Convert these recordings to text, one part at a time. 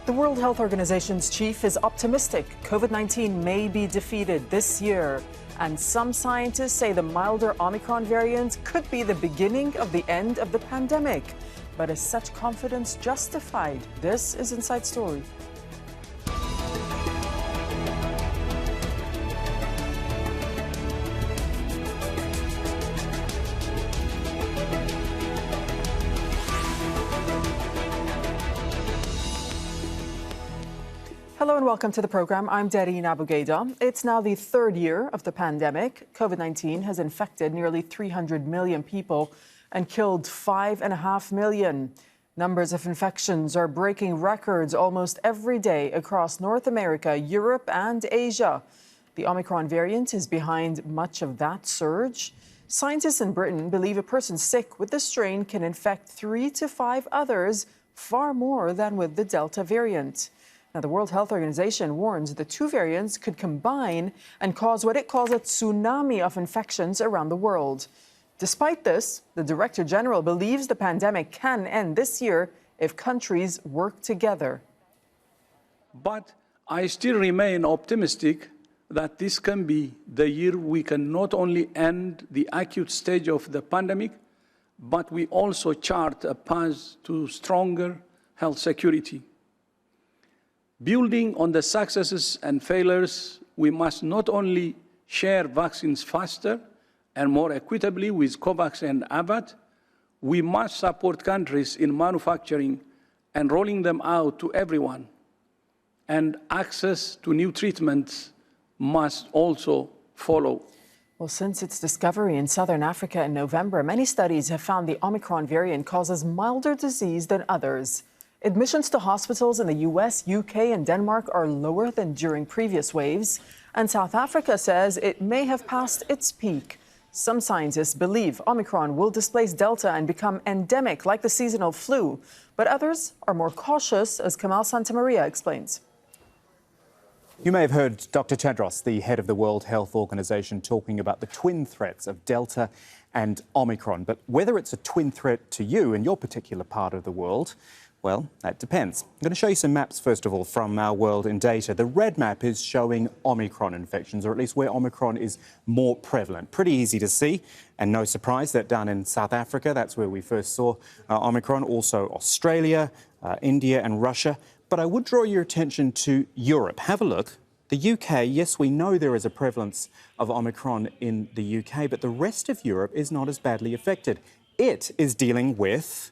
The World Health Organization's chief is optimistic COVID-19 may be defeated this year. And some scientists say the milder Omicron variant could be the beginning of the end of the pandemic. But is such confidence justified? This is Inside Story. Hello and welcome to the program. I'm Darine Abougaida. It's now the third year of the pandemic. COVID-19 has infected nearly 300 million people and killed 5.5 million. Numbers of infections are breaking records almost every day across North America, Europe and Asia. The Omicron variant is behind much of that surge. Scientists in Britain believe a person sick with the strain can infect 3 to 5 others, far more than with the Delta variant. Now, the World Health Organization warns the two variants could combine and cause what it calls a tsunami of infections around the world. Despite this, the Director General believes the pandemic can end this year if countries work together. But I still remain optimistic that this can be the year we can not only end the acute stage of the pandemic, but we also chart a path to stronger health security. Building on the successes and failures, we must not only share vaccines faster and more equitably with COVAX and AVAT, we must support countries in manufacturing and rolling them out to everyone. And access to new treatments must also follow. Well, since its discovery in southern Africa in November, many studies have found the Omicron variant causes milder disease than others. Admissions to hospitals in the US, UK and Denmark are lower than during previous waves, and South Africa says it may have passed its peak. Some scientists believe Omicron will displace Delta and become endemic like the seasonal flu, but others are more cautious, as Kamal Santamaria explains. You may have heard Dr. Tedros, the head of the World Health Organization, talking about the twin threats of Delta and Omicron. But whether it's a twin threat to you in your particular part of the world, well, that depends. I'm going to show you some maps, first of all, from Our World in Data. The red map is showing Omicron infections, or at least where Omicron is more prevalent. Pretty easy to see, and no surprise that down in South Africa, that's where we first saw Omicron, also Australia, India and Russia. But I would draw your attention to Europe. Have a look. The UK, yes, we know there is a prevalence of Omicron in the UK, but the rest of Europe is not as badly affected. It is dealing with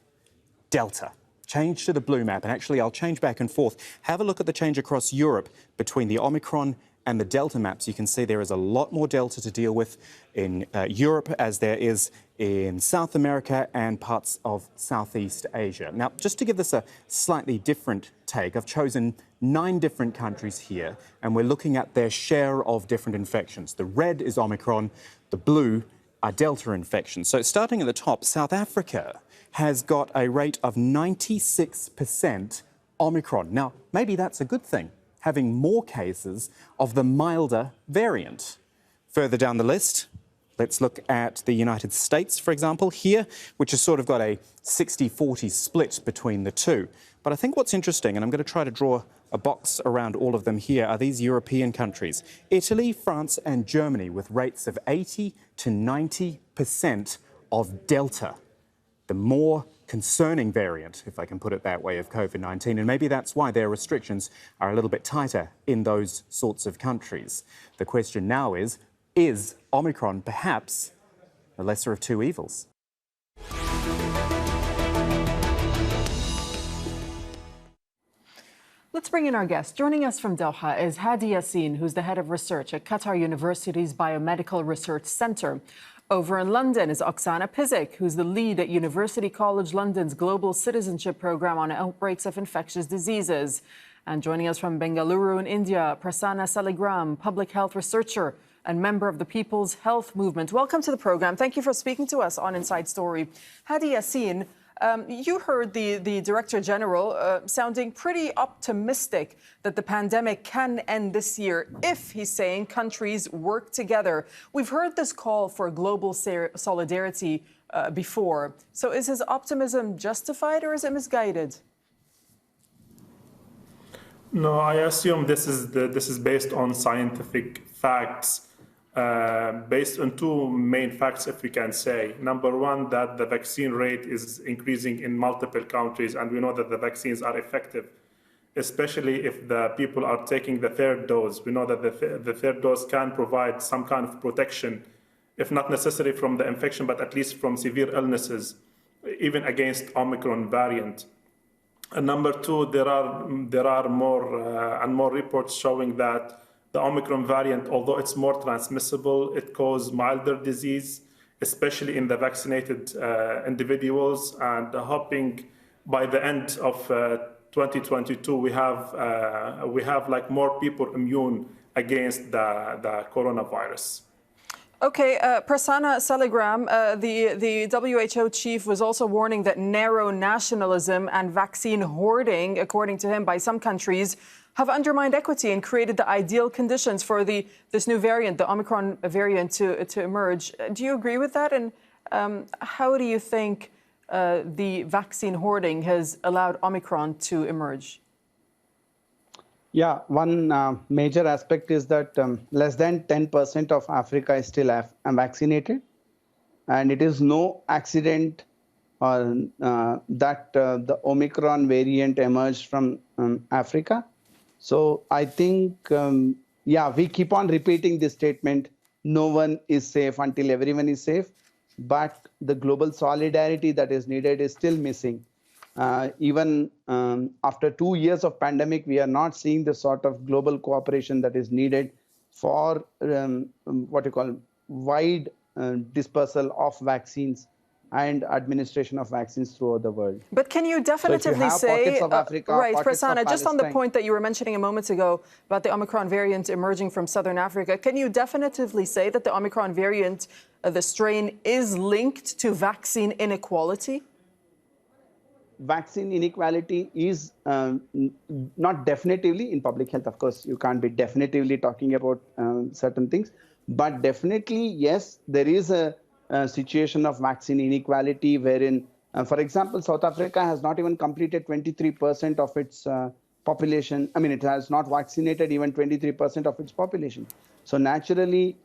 Delta. Change to the blue map, and actually I'll change back and forth. Have a look at the change across Europe between the Omicron and the Delta maps. You can see there is a lot more Delta to deal with in Europe as there is in South America and parts of Southeast Asia. Now, just to give this a slightly different take, I've chosen 9 different countries here, and we're looking at their share of different infections. The red is Omicron, the blue are Delta infections. So starting at the top, South Africa has got a rate of 96% Omicron. Now, maybe that's a good thing, having more cases of the milder variant. Further down the list, let's look at the United States, for example, here, which has sort of got a 60-40 split between the two. But I think what's interesting, and I'm going to try to draw a box around all of them here, are these European countries. Italy, France and Germany with rates of 80 to 90% of Delta. The more concerning variant, if I can put it that way, of COVID-19. And maybe that's why their restrictions are a little bit tighter in those sorts of countries. The question now is Omicron perhaps the lesser of two evils? Let's bring in our guest. Joining us from Doha is Hadi Yassin, who's the head of research at Qatar University's Biomedical Research Centre. Over in London is Oksana Pizik, who's the lead at University College London's Global Citizenship Programme on outbreaks of infectious diseases. And joining us from Bengaluru in India, Prasanna Saligram, public health researcher and member of the People's Health Movement. Welcome to the program. Thank you for speaking to us on Inside Story. Hadi Yassin, you heard the Director General sounding pretty optimistic that the pandemic can end this year if, he's saying, countries work together. We've heard this call for global solidarity before. So is his optimism justified or is it misguided? No, I assume this is based on scientific facts, based on two main facts, if we can say. Number one, that the vaccine rate is increasing in multiple countries, and we know that the vaccines are effective, especially if the people are taking the third dose. We know that the third dose can provide some kind of protection, if not necessarily from the infection, but at least from severe illnesses, even against Omicron variant. And number two, there are more and more reports showing that the Omicron variant, although it's more transmissible, it causes milder disease, especially in the vaccinated individuals. And hoping by the end of 2022, we have like more people immune against the coronavirus. Okay, Prasanna Saligram, the WHO chief was also warning that narrow nationalism and vaccine hoarding, according to him, by some countries, have undermined equity and created the ideal conditions for this new variant, the Omicron variant, to emerge. Do you agree with that? And how do you think the vaccine hoarding has allowed Omicron to emerge? Yeah, one major aspect is that less than 10% of Africa is still vaccinated. And it is no accident that the Omicron variant emerged from Africa. So I think, we keep on repeating this statement, no one is safe until everyone is safe. But the global solidarity that is needed is still missing. Even after 2 years of pandemic, we are not seeing the sort of global cooperation that is needed for wide dispersal of vaccines and administration of vaccines throughout the world. But can you definitively say, Africa, right, Prasanna, just on the point that you were mentioning a moment ago about the Omicron variant emerging from Southern Africa, can you definitively say that the Omicron variant, the strain, is linked to vaccine inequality? Vaccine inequality is not definitively in public health. Of course, you can't be definitively talking about certain things, but definitely, yes, there is a situation of vaccine inequality wherein, for example, South Africa has not even completed 23% of its population. I mean, it has not vaccinated even 23% of its population. So naturally,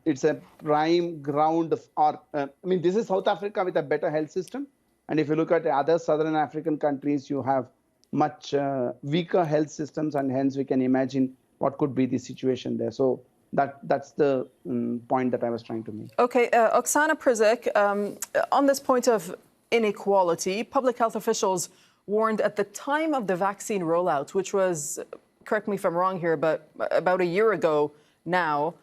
it's a prime ground this is South Africa with a better health system. And if you look at other Southern African countries, you have much weaker health systems, and hence we can imagine what could be the situation there. So that's the point that I was trying to make. Okay, Oksana Prizik, on this point of inequality, public health officials warned at the time of the vaccine rollout, which was, correct me if I'm wrong here, but about a year ago now,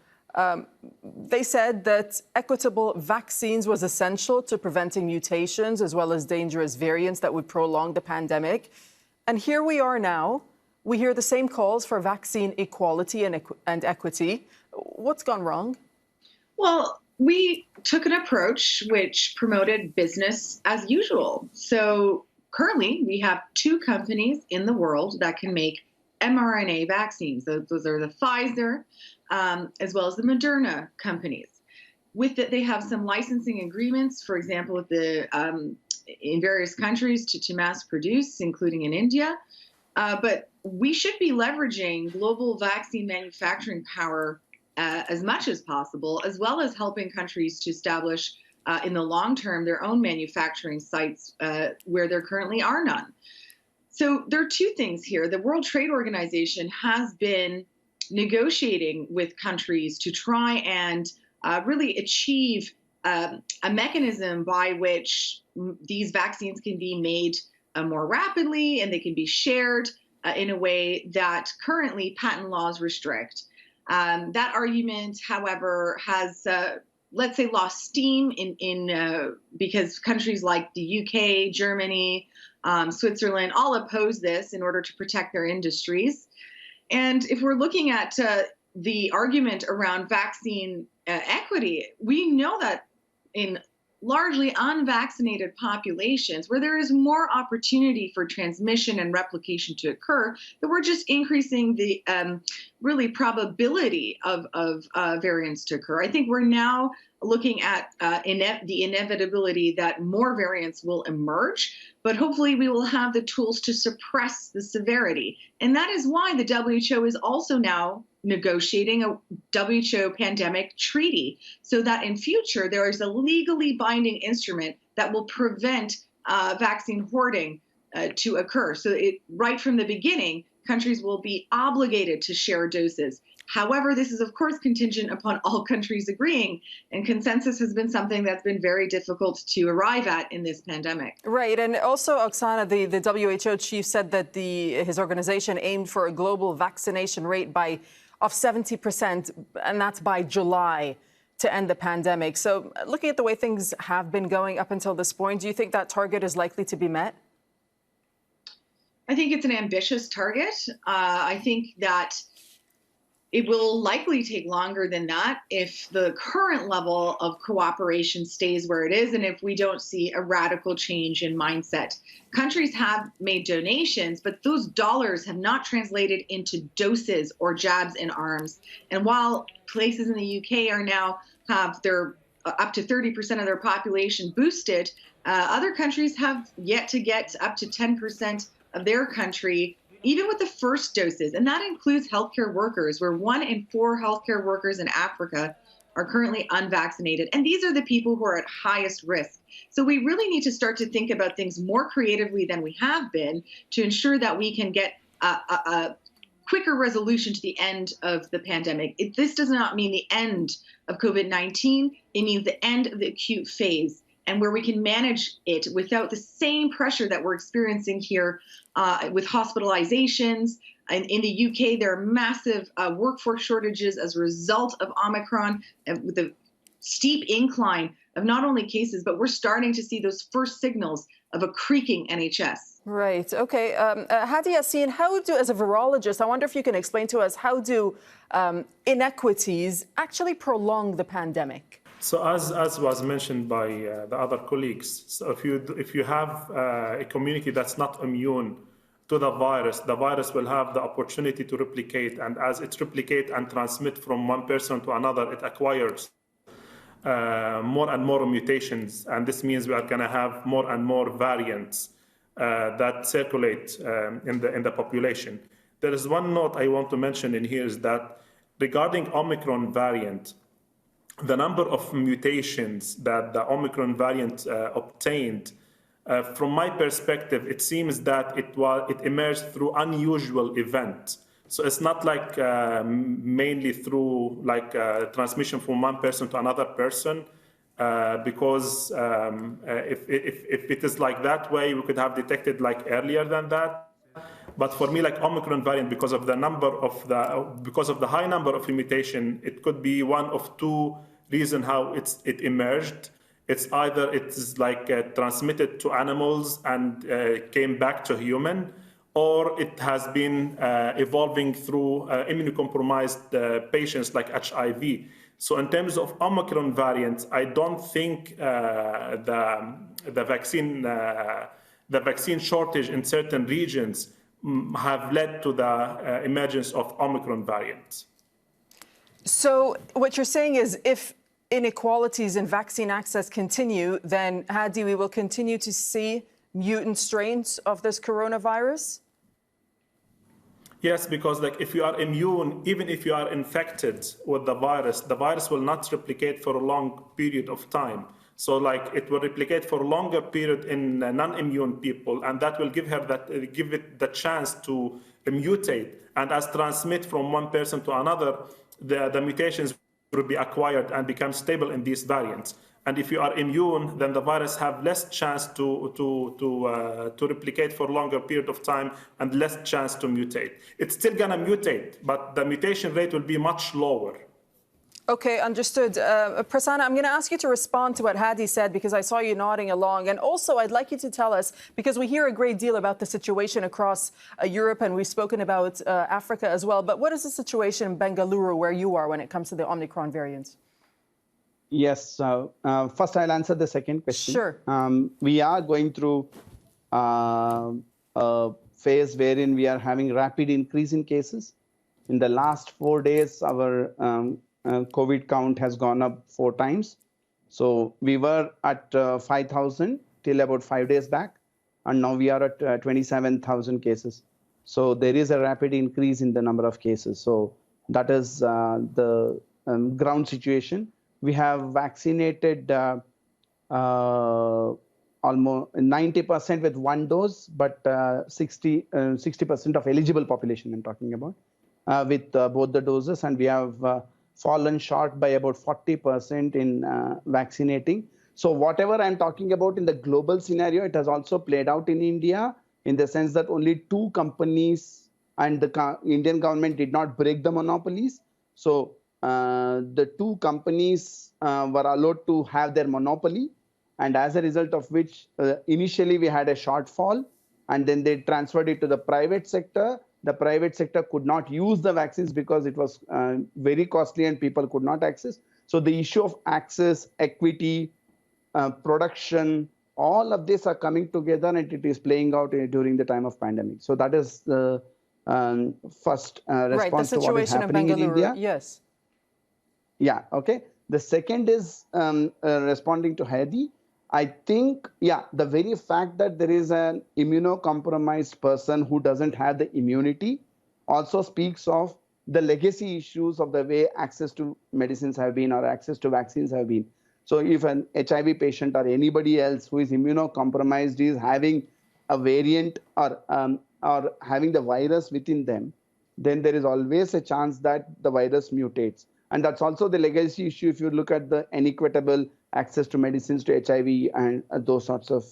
they said that equitable vaccines was essential to preventing mutations as well as dangerous variants that would prolong the pandemic. And here we are now. We hear the same calls for vaccine equality and equity. What's gone wrong? Well, we took an approach which promoted business as usual. So currently, we have 2 companies in the world that can make mRNA vaccines. Those are the Pfizer as well as the Moderna companies. With it, they have some licensing agreements, for example, with in various countries to mass produce, including in India. But we should be leveraging global vaccine manufacturing power as much as possible, as well as helping countries to establish in the long term their own manufacturing sites where there currently are none. So there are 2 things here. The World Trade Organization has been negotiating with countries to try and really achieve a mechanism by which these vaccines can be made more rapidly and they can be shared in a way that currently patent laws restrict. That argument, however, has, let's say, lost steam because countries like the UK, Germany, Switzerland all oppose this in order to protect their industries. And if we're looking at the argument around vaccine equity, we know that in largely unvaccinated populations where there is more opportunity for transmission and replication to occur, that we're just increasing the really probability of variants to occur. I think we're now looking at the inevitability that more variants will emerge, but hopefully we will have the tools to suppress the severity. And that is why the WHO is also now negotiating a WHO pandemic treaty so that in future there is a legally binding instrument that will prevent vaccine hoarding to occur. So right from the beginning, countries will be obligated to share doses. However, this is, of course, contingent upon all countries agreeing, and consensus has been something that's been very difficult to arrive at in this pandemic. Right, and also, Oksana, the WHO chief said that his organization aimed for a global vaccination rate of 70%, and that's by July, to end the pandemic. So looking at the way things have been going up until this point, do you think that target is likely to be met? I think it's an ambitious target. I think that it will likely take longer than that if the current level of cooperation stays where it is and if we don't see a radical change in mindset. Countries have made donations, but those dollars have not translated into doses or jabs in arms. And while places in the UK are now have their up to 30% of their population boosted, other countries have yet to get up to 10% of their country, even with the first doses. And that includes healthcare workers, where 1 in 4 healthcare workers in Africa are currently unvaccinated. And these are the people who are at highest risk. So we really need to start to think about things more creatively than we have been to ensure that we can get a quicker resolution to the end of the pandemic. This does not mean the end of COVID-19. It means the end of the acute phase, and where we can manage it without the same pressure that we're experiencing here with hospitalizations. In the UK, there are massive workforce shortages as a result of Omicron, with a steep incline of not only cases, but we're starting to see those first signals of a creaking NHS. Right. Okay. Hadi Yassin, as a virologist, I wonder if you can explain to us, how do inequities actually prolong the pandemic? So as was mentioned by the other colleagues, so if you have a community that's not immune to the virus will have the opportunity to replicate, and as it replicates and transmit from one person to another, it acquires more and more mutations, and this means we are going to have more and more variants that circulate in the population. There is one note I want to mention in here, is that regarding Omicron variant, the number of mutations that the Omicron variant obtained, from my perspective, it seems that it emerged through unusual event. So it's not like mainly through transmission from one person to another person, because if it is like that way, we could have detected earlier than that. But for me, Omicron variant, because of the high number of mutation, it could be one of two reasons how it emerged. It's either it's transmitted to animals and came back to human, or it has been evolving through immunocompromised patients like HIV. So in terms of Omicron variants, I don't think the vaccine shortage in certain regions have led to the emergence of Omicron variants. So what you're saying is, if inequalities in vaccine access continue, then, Hadi, we will continue to see mutant strains of this coronavirus? Yes, because if you are immune, even if you are infected with the virus will not replicate for a long period of time. So it will replicate for a longer period in non-immune people, and that will give it the chance to mutate. And as transmit from one person to another, the mutations will be acquired and become stable in these variants. And if you are immune, then the virus have less chance to replicate for a longer period of time and less chance to mutate. It's still going to mutate, but the mutation rate will be much lower. Okay, understood. Prasanna, I'm going to ask you to respond to what Hadi said, because I saw you nodding along. And also, I'd like you to tell us, because we hear a great deal about the situation across Europe, and we've spoken about Africa as well. But what is the situation in Bengaluru, where you are, when it comes to the Omicron variant? Yes. First, I'll answer the second question. Sure. We are going through a phase wherein we are having rapid increase in cases. In the last 4 days, our COVID count has gone up 4 times. So we were at 5,000 till about 5 days back, and now we are at 27,000 cases. So there is a rapid increase in the number of cases. So that is the ground situation. We have vaccinated almost 90% with 1 dose, but 60% of eligible population I'm talking about with both the doses, and we have fallen short by about 40% in vaccinating. So whatever I'm talking about in the global scenario, it has also played out in India in the sense that only 2 companies and the Indian government did not break the monopolies. So the 2 companies were allowed to have their monopoly, and as a result of which initially we had a shortfall, and then they transferred it to the private sector. The private sector could not use the vaccines because it was very costly and people could not access. So the issue of access, equity, production, all of this are coming together, and it is playing out during the time of pandemic. So that is the first response to what is happening in India. Yes. Yeah, okay. The second is responding to Hadi. I think, yeah, the very fact that there is an immunocompromised person who doesn't have the immunity also speaks of the legacy issues of the way access to medicines have been or access to vaccines have been. So if an HIV patient or anybody else who is immunocompromised is having a variant or having the virus within them, then there is always a chance that the virus mutates. And that's also the legacy issue if you look at the inequitable access to medicines to HIV and those sorts of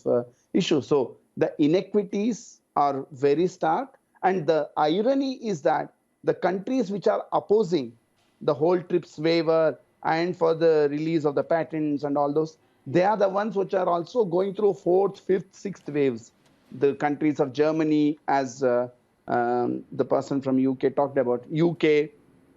issues. So the inequities are very stark. And the irony is that the countries which are opposing the whole TRIPS waiver and for the release of the patents and all those, they are the ones which are also going through 4th, 5th, 6th waves. The countries of Germany, as the person from UK talked about, UK,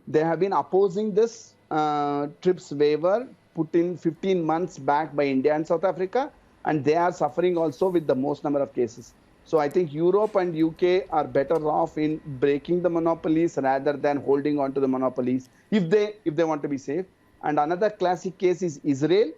they have been opposing this TRIPS waiver put in 15 months back by India and South Africa, and they are suffering also with the most number of cases. So I think Europe and UK are better off in breaking the monopolies rather than holding on to the monopolies if they want to be safe. And another classic case is Israel,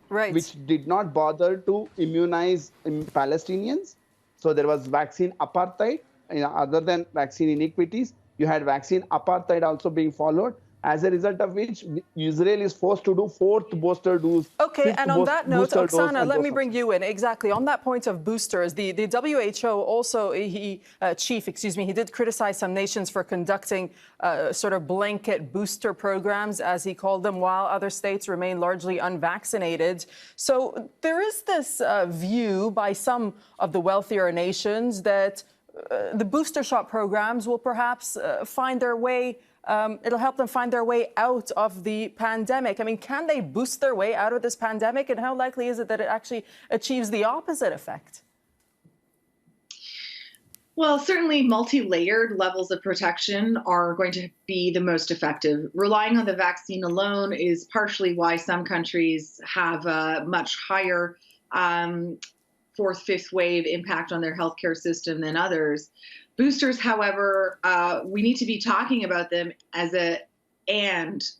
right, which did not bother to immunize Palestinians. So there was vaccine apartheid. Other than vaccine inequities, you had vaccine apartheid also being followed, as a result of which Israel is forced to do 4th booster dose. Okay, and on that note, Oksana, let me bring you in. Exactly, on that point of boosters, the WHO also, he did criticize some nations for conducting sort of blanket booster programs, as he called them, while other states remain largely unvaccinated. So there is this view by some of the wealthier nations that the booster shot programs will perhaps find their way, it'll help them find their way out of the pandemic. I mean, can they boost their way out of this pandemic? And how likely is it that it actually achieves the opposite effect? Well, certainly multi-layered levels of protection are going to be the most effective. Relying on the vaccine alone is partially why some countries have a much higher 4th, 5th wave impact on their healthcare system than others. Boosters, however, we need to be talking about them as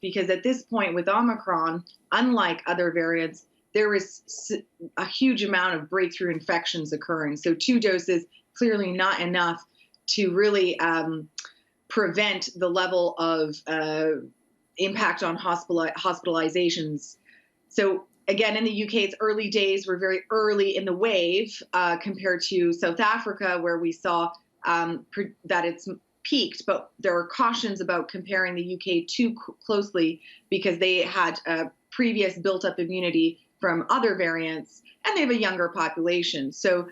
because at this point with Omicron, unlike other variants, there is a huge amount of breakthrough infections occurring. So 2 doses, clearly not enough to really prevent the level of impact on hospitalizations. So again, in the UK, it's early days. We're very early in the wave compared to South Africa, where we saw that it's peaked. But there are cautions about comparing the UK too closely because they had previous built-up immunity from other variants, and they have a younger population. So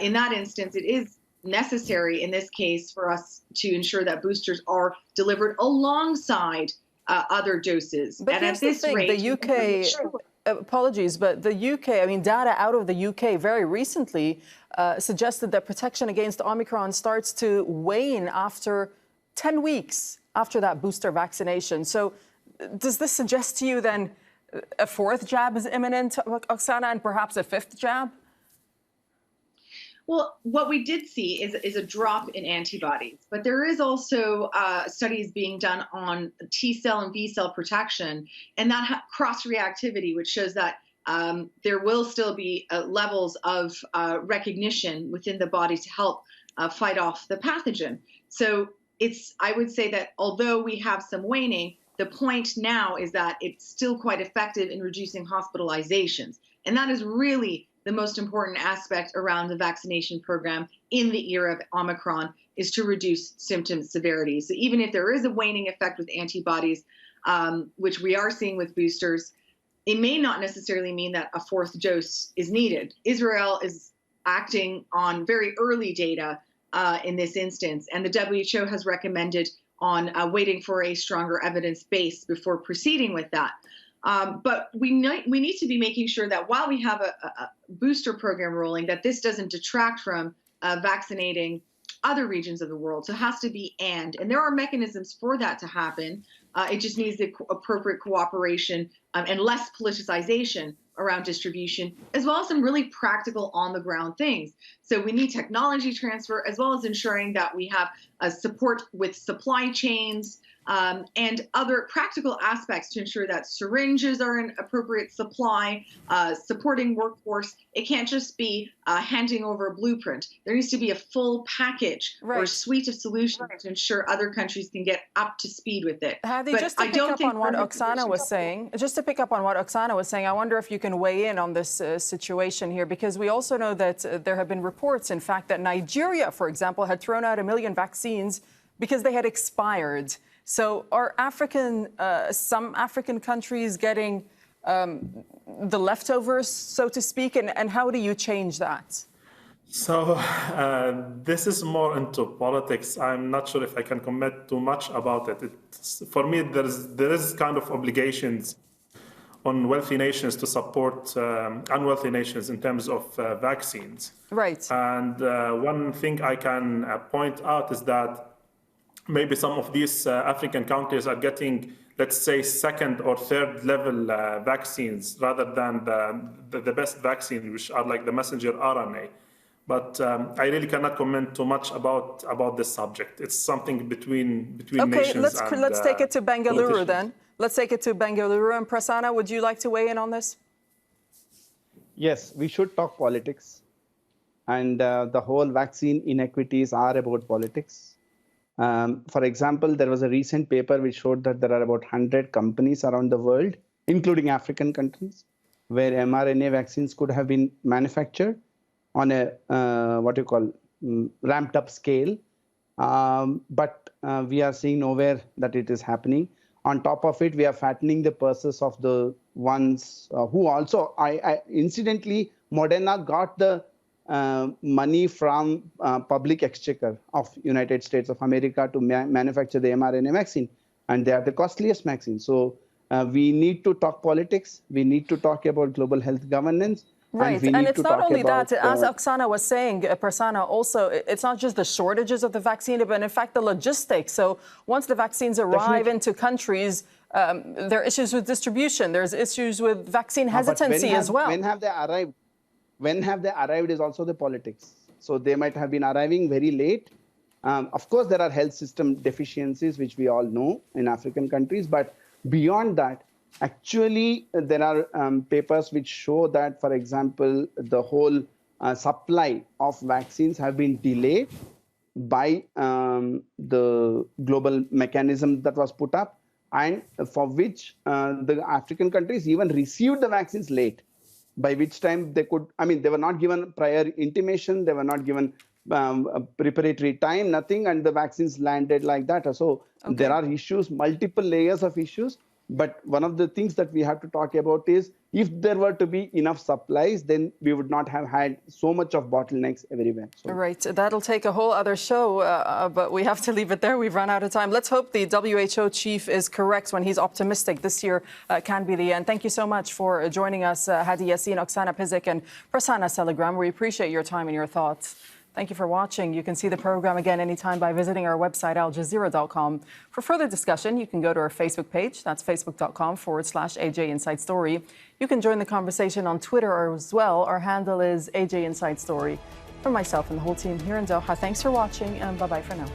in that instance, it is necessary in this case for us to ensure that boosters are delivered alongside other doses. But and here's the thing, the UK... Apologies, but the UK, I mean, data out of the UK very recently suggested that protection against Omicron starts to wane after 10 weeks after that booster vaccination. So does this suggest to you then a fourth jab is imminent, Oksana, and perhaps a fifth jab? Well, what we did see is a drop in antibodies, but there is also studies being done on T cell and B cell protection, and that cross-reactivity, which shows that there will still be levels of recognition within the body to help fight off the pathogen. So I would say that although we have some waning, the point now is that it's still quite effective in reducing hospitalizations. And that is really the most important aspect around the vaccination program in the era of Omicron, is to reduce symptom severity. So even if there is a waning effect with antibodies, which we are seeing with boosters, it may not necessarily mean that a fourth dose is needed. Israel is acting on very early data in this instance, and the WHO has recommended on waiting for a stronger evidence base before proceeding with that. But we need to be making sure that while we have a booster program rolling, that this doesn't detract from vaccinating other regions of the world. So it has to be and there are mechanisms for that to happen. It just needs the appropriate cooperation and less politicization around distribution, as well as some really practical on-the-ground things. So we need technology transfer, as well as ensuring that we have support with supply chains and other practical aspects to ensure that syringes are in appropriate supply, supporting workforce. It can't just be handing over a blueprint. There needs to be a full package or a suite of solutions to ensure other countries can get up to speed with it. Hadi, just to pick up on what Oksana was saying, I wonder if you can weigh in on this situation here, because we also know that there have been reports, in fact, that Nigeria, for example, had thrown out 1 million vaccines because they had expired. So are some African countries getting the leftovers, so to speak, and how do you change that? So this is more into politics. I'm not sure if I can comment too much about it. For me, there is kind of obligations on wealthy nations to support unwealthy nations in terms of vaccines. Right. And one thing I can point out is that maybe some of these African countries are getting, let's say, second or third level vaccines rather than the best vaccine, which are like the messenger RNA. But I really cannot comment too much about this subject. It's something between nations. Okay, let's take it to Bengaluru then. Let's take it to Bengaluru. And Prasanna, would you like to weigh in on this? Yes, we should talk politics. And the whole vaccine inequities are about politics. For example, there was a recent paper which showed that there are about 100 companies around the world, including African countries, where mRNA vaccines could have been manufactured on a ramped up scale. But we are seeing nowhere that it is happening. On top of it, we are fattening the purses of the ones who also, incidentally, Moderna got the money from public exchequer of United States of America to manufacture the mRNA vaccine, and they are the costliest vaccine. So we need to talk politics. We need to talk about global health governance. Right, and it's not only that, as Oksana was saying, Prasanna, also, it's not just the shortages of the vaccine, but in fact the logistics. So once the vaccines arrive into countries, there are issues with distribution. There's issues with vaccine hesitancy as well. When have they arrived? When have they arrived is also the politics. So they might have been arriving very late. Of course, there are health system deficiencies, which we all know in African countries. But beyond that, actually, there are papers which show that, for example, the whole supply of vaccines have been delayed by the global mechanism that was put up, and for which the African countries even received the vaccines late, by which time they could, they were not given prior intimation, they were not given a preparatory time, nothing, and the vaccines landed like that. So there are issues, multiple layers of issues. But one of the things that we have to talk about is, if there were to be enough supplies, then we would not have had so much of bottlenecks everywhere. So. Right. That'll take a whole other show, but we have to leave it there. We've run out of time. Let's hope the WHO chief is correct when he's optimistic this year can be the end. Thank you so much for joining us, Hadi Yassin, Oksana Pizik, and Prasanna Saligram. We appreciate your time and your thoughts. Thank you for watching. You can see the program again anytime by visiting our website, aljazeera.com. For further discussion, you can go to our Facebook page. That's facebook.com/AJ Inside Story. You can join the conversation on Twitter as well. Our handle is AJ Inside Story. From myself and the whole team here in Doha, thanks for watching and bye-bye for now.